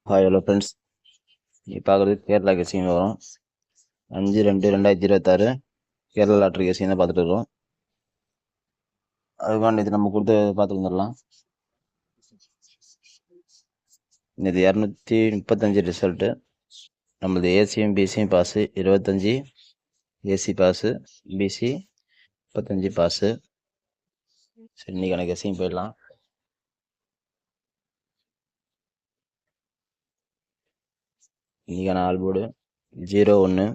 Hi hello friends, நீ பார்க்குறது Kerala guessing வரும் 5/2/2026 கேரளா லாட்ரி கெஸிங் தான் பார்த்துட்டு இருக்கோம். அதுக்கான இது நம்ம கொடுத்து பார்த்து வந்துடலாம். இது 235 ரிசல்ட்டு. நம்மளது ஏசியும் பிசியும் pass 25, AC pass, PC 35 pass. சரி, இன்னைக்கான கெஸிங் போயிடலாம். இன்னைக்கான ஆல்போர்டு 0-1,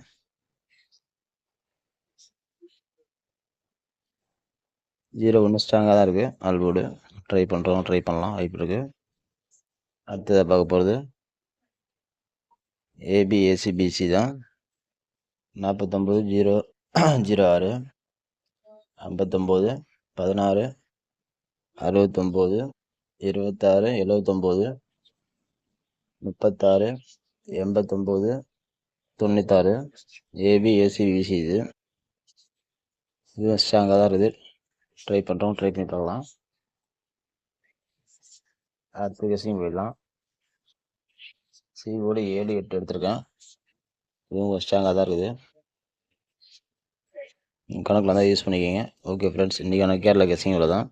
0-1 ஸ்ட்ராங்காக தான் இருக்குது. ஆல்போர்டு ட்ரை பண்ணலாம், வாய்ப்பு இருக்குது. அடுத்ததாக பார்க்க போகிறது ஏபிஏசிபிசி தான். 49-0-06, 59, 16, 69, 26, 79, 36, 89, 96, ஏபிஏசிபிசி. இது ஸ்ட்ராங்காக தான் இருக்குது. ட்ரை பண்ணி பார்க்கலாம். அடுத்த கெஸிங் போயிடலாம். சிஓடு 7-8 எடுத்திருக்கேன். இதுவும் ஸ்ட்ராங்காக தான் இருக்குது. கணக்கில் தான் யூஸ் பண்ணிக்கோங்க. ஓகே ஃப்ரெண்ட்ஸ், இன்றைக்கான கேரளா கெஸிங் இவ்வளோ தான்.